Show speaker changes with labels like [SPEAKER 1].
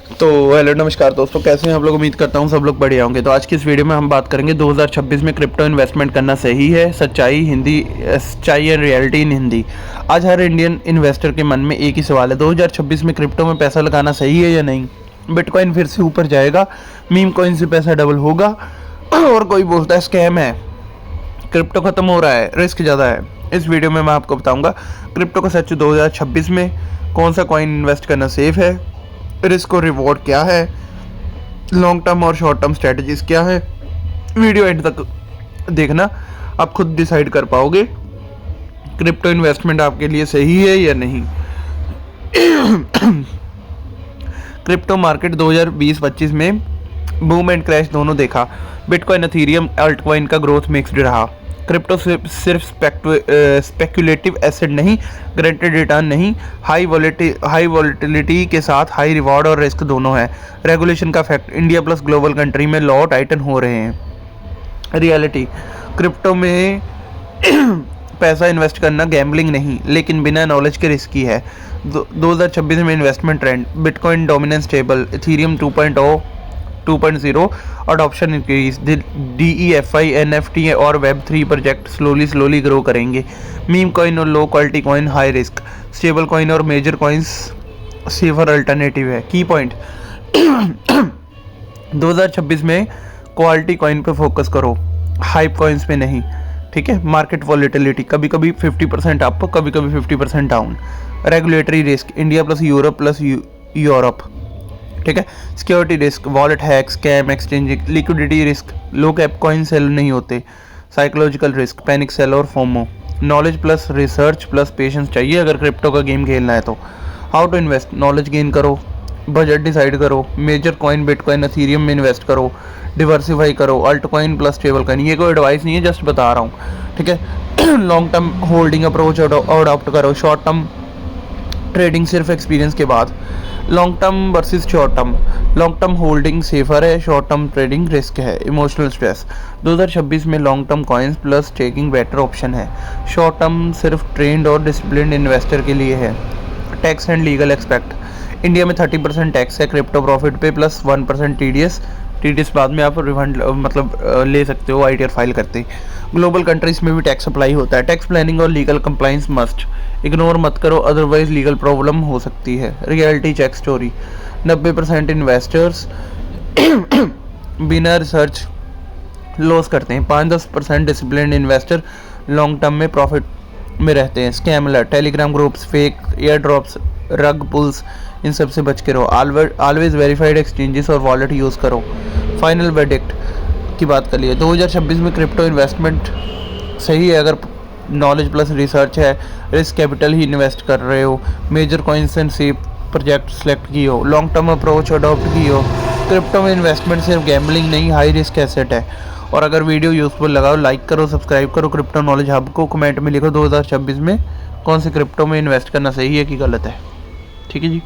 [SPEAKER 1] तो हेलो नमस्कार दोस्तों, कैसे हैं आप लोग। उम्मीद करता हूं सब लोग बढ़िया होंगे। तो आज की इस वीडियो में हम बात करेंगे 2026 में क्रिप्टो इन्वेस्टमेंट करना सही है, सच्चाई एंड रियलिटी इन हिंदी। आज हर इंडियन इन्वेस्टर के मन में एक ही सवाल है, 2026 में क्रिप्टो में पैसा लगाना सही है या नहीं। बिटकॉइन फिर से ऊपर जाएगा, मीम कॉइन से पैसा डबल होगा, और कोई बोलता है स्कैम है, क्रिप्टो खत्म हो रहा है, रिस्क ज़्यादा है। इस वीडियो में मैं आपको बताऊंगा क्रिप्टो का सच 2026 में कौन सा कॉइन इन्वेस्ट करना सेफ है, रिस्क और रिवॉर्ड क्या है, लॉन्ग टर्म और शॉर्ट टर्म स्ट्रेटजीज क्या है। वीडियो एंड तक देखना, आप खुद डिसाइड कर पाओगे क्रिप्टो इन्वेस्टमेंट आपके लिए सही है या नहीं। क्रिप्टो मार्केट 2020-25 में बूम एंड क्रैश दोनों देखा। बिटकॉइन, एथेरियम, अल्टकॉइन का ग्रोथ मिक्स्ड रहा। क्रिप्टो सिर्फ स्पेक्युलेटिव एसेट नहीं, गारंटेड रिटर्न नहीं, हाई वॉलेटिलिटी के साथ हाई रिवॉर्ड और रिस्क दोनों है। रेगुलेशन का fact, India plus global country में लॉ टाइटन हो रहे हैं। रियलिटी, क्रिप्टो में पैसा इन्वेस्ट करना गैम्बलिंग नहीं, लेकिन बिना नॉलेज के रिस्की है। 2026 में investment trend, bitcoin dominance stable, Ethereum 2.0 adoption increase, DeFi, NFT और Web3 प्रोजेक्ट स्लोली ग्रो करेंगे। मीम कॉइन और low quality coin high risk, stable coin और मेजर कॉइन्स सेफर अल्टरनेटिव है। की पॉइंट 2026 में क्वालिटी कॉइन पे फोकस करो, hype coins पे नहीं। ठीक है। मार्केट वॉलेटिलिटी, कभी कभी 50% अप, कभी कभी 50% down. Regulatory risk, India plus Europe plus Europe. ठीक है। Security risk, wallet hack, scam, exchange. Liquidity risk, low cap coin sell नहीं होते। साइकोलॉजिकल रिस्क, पैनिक सेल और FOMO. Knowledge plus research plus patience चाहिए अगर crypto का game खेलना है तो। How to invest, knowledge gain करो, बजट डिसाइड करो, मेजर कॉइन बिटकॉइन एथेरियम में इन्वेस्ट करो, डिवर्सिफाई करो, alt coin plus stable coin. ये कोई एडवाइस नहीं है, जस्ट बता रहा हूँ। ठीक है। Long term holding approach adopt करो, शॉर्ट टर्म ट्रेडिंग सिर्फ एक्सपीरियंस के बाद। Long term versus short term, long term holding safer है, शॉर्ट टर्म ट्रेडिंग रिस्क है। इमोशनल स्ट्रेस, 2026 में long term coins plus taking better option है, short term सिर्फ trend और डिसिप्लिन इन्वेस्टर के लिए है। Tax and legal expect, India में 30% टैक्स है क्रिप्टो प्रॉफिट पे प्लस 1% टीडीएस बाद में आप रिफंड ले सकते हो ITR फाइल करते ही। ग्लोबल कंट्रीज में भी टैक्स अप्लाई होता है। टैक्स प्लानिंग और लीगल कंप्लाइंस मस्ट, इग्नोर मत करो अदरवाइज लीगल प्रॉब्लम हो सकती है। रियलिटी चेक स्टोरी, 90% इन्वेस्टर्स बिना रिसर्च लॉस करते हैं, 5-10% डिसिप्लिन इन्वेस्टर लॉन्ग टर्म में प्रॉफिट में रहते हैं। Scam alert, Telegram groups, fake air drops, रग पुल्स, इन सब से बच के रहो। ऑलवेज वेरीफाइड एक्सचेंजेस और वॉलेट यूज़ करो। फाइनल वर्डिक्ट की बात कर लिए, 2026 में क्रिप्टो इन्वेस्टमेंट सही है अगर नॉलेज प्लस रिसर्च है, रिस्क कैपिटल ही इन्वेस्ट कर रहे हो, major coins and safe project select की हो, लॉन्ग टर्म अप्रोच अडॉप्ट की हो। क्रिप्टो में इन्वेस्टमेंट सिर्फ गैम्बलिंग नहीं, हाई रिस्क एसेट है। और अगर वीडियो यूजफुल लगा हो लाइक करो, सब्सक्राइब करो। क्रिप्टो नॉलेज हब को कमेंट में लिखो 2026 में कौन से क्रिप्टो में इन्वेस्ट करना सही है कि गलत है। ठीक है जी।